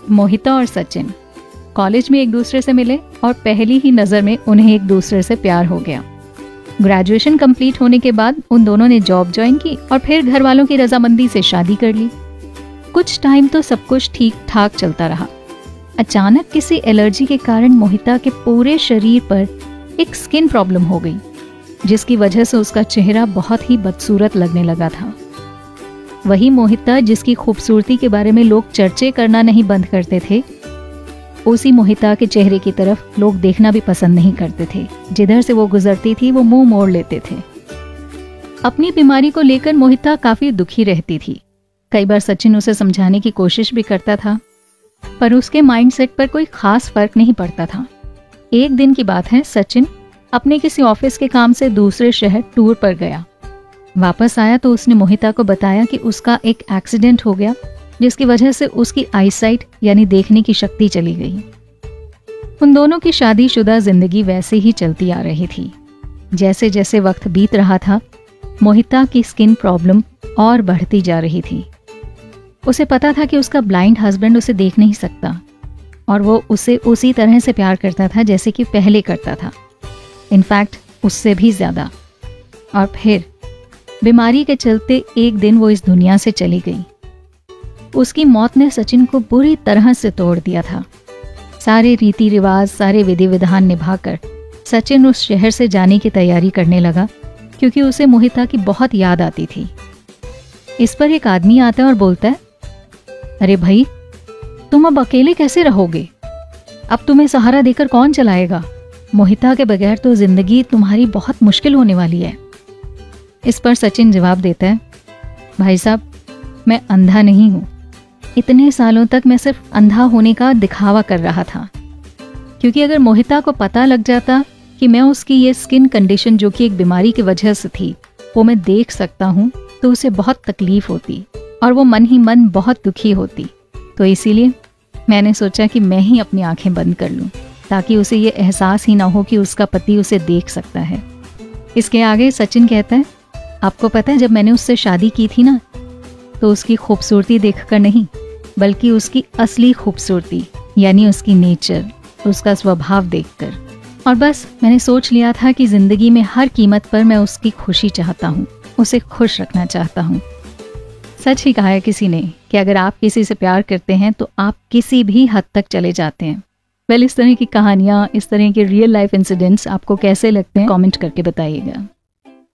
मोहिता और सचिन कॉलेज में एक दूसरे से मिले और पहली ही नज़र में उन्हें एक दूसरे से प्यार हो गया। ग्रेजुएशन कंप्लीट होने के बाद उन दोनों ने जॉब ज्वाइन की और फिर घर वालों की रजामंदी से शादी कर ली। कुछ टाइम तो सब कुछ ठीक ठाक चलता रहा। अचानक किसी एलर्जी के कारण मोहिता के पूरे शरीर पर एक स्किन प्रॉब्लम हो गई, जिसकी वजह से उसका चेहरा बहुत ही बदसूरत लगने लगा था। वही मोहिता जिसकी खूबसूरती के बारे में लोग चर्चे करना नहीं बंद करते थे, उसी मोहिता के चेहरे की तरफ लोग देखना भी पसंद नहीं करते थे। जिधर से वो गुजरती थी वो मुंह मोड़ लेते थे। अपनी बीमारी को लेकर मोहिता काफी दुखी रहती थी। कई बार सचिन उसे समझाने की कोशिश भी करता था, पर उसके माइंडसेट पर कोई खास फर्क नहीं पड़ता था। एक दिन की बात है, सचिन अपने किसी ऑफिस के काम से दूसरे शहर टूर पर गया। वापस आया तो उसने मोहिता को बताया कि उसका एक एक्सीडेंट हो गया, जिसकी वजह से उसकी आईसाइट यानी देखने की शक्ति चली गई। उन दोनों की शादीशुदा जिंदगी वैसे ही चलती आ रही थी। जैसे जैसे वक्त बीत रहा था, मोहिता की स्किन प्रॉब्लम और बढ़ती जा रही थी। उसे पता था कि उसका ब्लाइंड हस्बैंड उसे देख नहीं सकता और वो उसे उसी तरह से प्यार करता था जैसे कि पहले करता था, इनफैक्ट उससे भी ज्यादा। और फिर बीमारी के चलते एक दिन वो इस दुनिया से चली गई। उसकी मौत ने सचिन को बुरी तरह से तोड़ दिया था। सारे रीति रिवाज, सारे विधि विधान निभाकर सचिन उस शहर से जाने की तैयारी करने लगा, क्योंकि उसे मोहिता की बहुत याद आती थी। इस पर एक आदमी आता है और बोलता है, अरे भाई, तुम अब अकेले कैसे रहोगे? अब तुम्हें सहारा देकर कौन चलाएगा? मोहिता के बगैर तो जिंदगी तुम्हारी बहुत मुश्किल होने वाली है। इस पर सचिन जवाब देता है, भाई साहब, मैं अंधा नहीं हूं। इतने सालों तक मैं सिर्फ अंधा होने का दिखावा कर रहा था, क्योंकि अगर मोहिता को पता लग जाता कि मैं उसकी ये स्किन कंडीशन, जो कि एक बीमारी की वजह से थी, वो मैं देख सकता हूँ, तो उसे बहुत तकलीफ होती और वो मन ही मन बहुत दुखी होती। तो इसीलिए मैंने सोचा कि मैं ही अपनी आंखें बंद कर लूं, ताकि उसे ये एहसास ही ना हो कि उसका पति उसे देख सकता है। इसके आगे सचिन कहता है, आपको पता है, जब मैंने उससे शादी की थी ना, तो उसकी खूबसूरती देखकर नहीं, बल्कि उसकी असली खूबसूरती यानी उसकी नेचर, उसका स्वभाव देखकर। और बस मैंने सोच लिया था कि जिंदगी में हर कीमत पर मैं उसकी खुशी चाहता हूँ, उसे खुश रखना चाहता हूँ। सच ही कहा है किसी ने कि अगर आप किसी से प्यार करते हैं तो आप किसी भी हद तक चले जाते हैं। वेल, इस तरह की कहानियाँ, इस तरह के रियल लाइफ इंसिडेंट्स आपको कैसे लगते हैं, कमेंट करके बताइएगा।